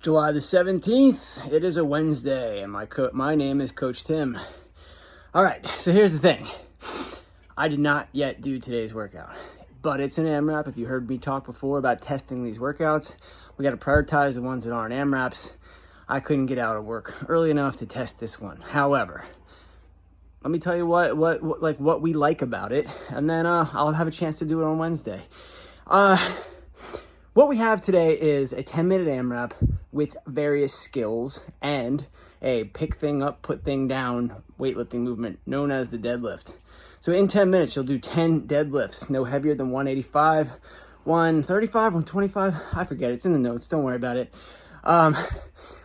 July the 17th, it is a Wednesday, and my name is Coach Tim. All right, so here's the thing. I did not yet do today's workout, but it's an AMRAP. If you heard me talk before about testing these workouts, we got to prioritize the ones that aren't AMRAPs. I couldn't get out of work early enough to test this one. However, let me tell you what we like about it, and then I'll have a chance to do it on Wednesday. What we have today is a 10-minute AMRAP with various skills and a pick thing up, put thing down weightlifting movement known as the deadlift. So in 10 minutes, you'll do 10 deadlifts, no heavier than 185, 135, 125, I forget, it's in the notes, don't worry about it.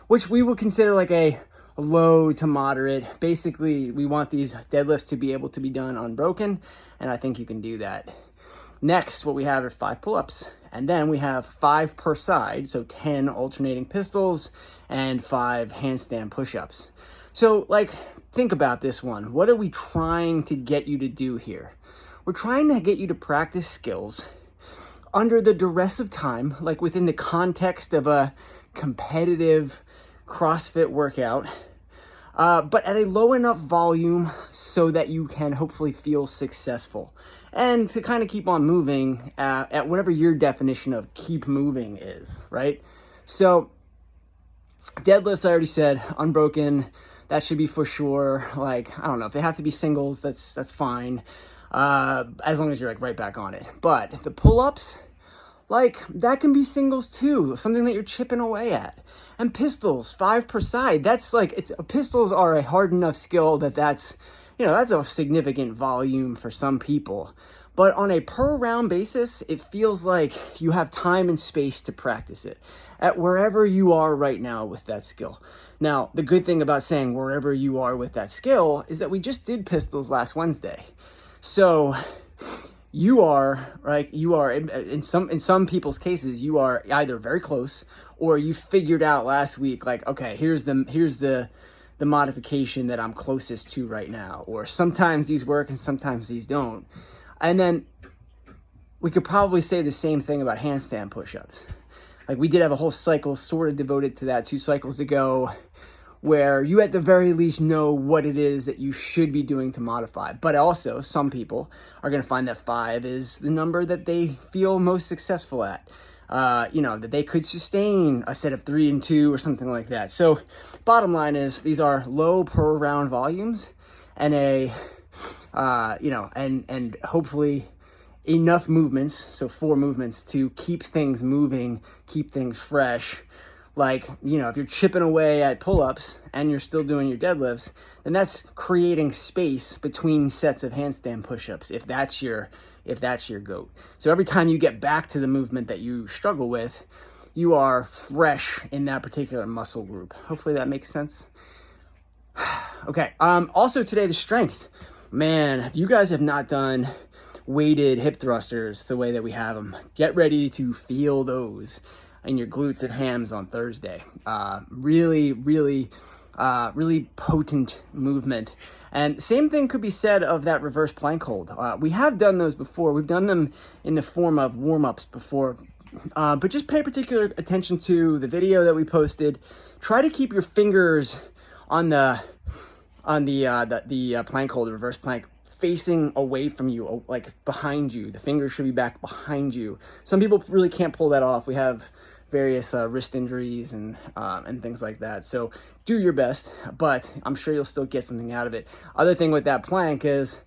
Which we will consider like a low to moderate. Basically, we want these deadlifts to be able to be done unbroken, and I think you can do that. Next, what we have are 5 pull-ups, and then we have 5 per side, so 10 alternating pistols and 5 handstand push-ups. So, think about this one. What are we trying to get you to do here? We're trying to get you to practice skills under the duress of time, like within the context of a competitive CrossFit workout, but at a low enough volume so that you can hopefully feel successful. And to kind of keep on moving at whatever your definition of keep moving is, right? So deadlifts, I already said, unbroken, that should be for sure. I don't know, if they have to be singles, that's fine, as long as you're right back on it. But the pull-ups, that can be singles too, something that you're chipping away at. And pistols, 5 per side, pistols are a hard enough skill that's a significant volume for some people. But on a per round basis, it feels like you have time and space to practice it at wherever you are right now with that skill. Now, the good thing about saying wherever you are with that skill is that we just did pistols last Wednesday. So you are in some people's cases, you are either very close or you figured out last week, okay, here's the modification that I'm closest to right now, or sometimes these work and sometimes these don't. And then we could probably say the same thing about handstand push-ups. We did have a whole cycle sort of devoted to that 2 cycles ago, where you at the very least know what it is that you should be doing to modify. But also, some people are going to find that 5 is the number that they feel most successful at. That they could sustain a set of 3 and 2 or something like that. So bottom line is these are low per round volumes and and hopefully enough movements. So 4 movements to keep things moving, keep things fresh. If you're chipping away at pull-ups and you're still doing your deadlifts, then that's creating space between sets of handstand push-ups, if that's your goat. So every time you get back to the movement that you struggle with, you are fresh in that particular muscle group. Hopefully that makes sense. Okay, also today, the strength. Man, if you guys have not done weighted hip thrusters the way that we have them, get ready to feel those in your glutes and hams on Thursday. Really potent movement. And same thing could be said of that reverse plank hold. We have done those before. We've done them in the form of warm-ups before. But just pay particular attention to the video that we posted. Try to keep your fingers on the plank hold, the reverse plank, facing away from you, behind you. The fingers should be back behind you. Some people really can't pull that off. We have various wrist injuries and things like that. So do your best, but I'm sure you'll still get something out of it. Other thing with that plank is,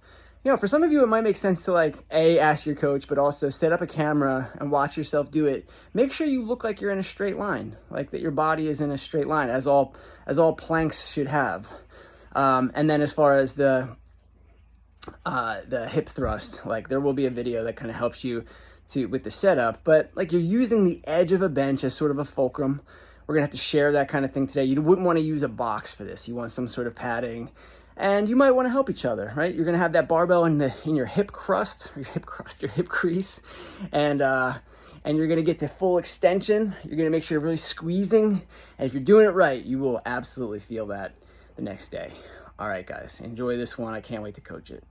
for some of you, it might make sense to ask your coach, but also set up a camera and watch yourself do it. Make sure you look like you're in a straight line, that your body is in a straight line, as all planks should have. And then as far as the hip thrust, there will be a video that kind of helps you with the setup, but you're using the edge of a bench as sort of a fulcrum. We're gonna have to share that kind of thing today. You wouldn't want to use a box for this. You want some sort of padding, and you might want to help each other, right? You're gonna have that barbell in your hip crease, and you're gonna get the full extension. You're gonna make sure you're really squeezing, and if you're doing it right, you will absolutely feel that the next day. All right, guys, enjoy this one. I can't wait to coach it.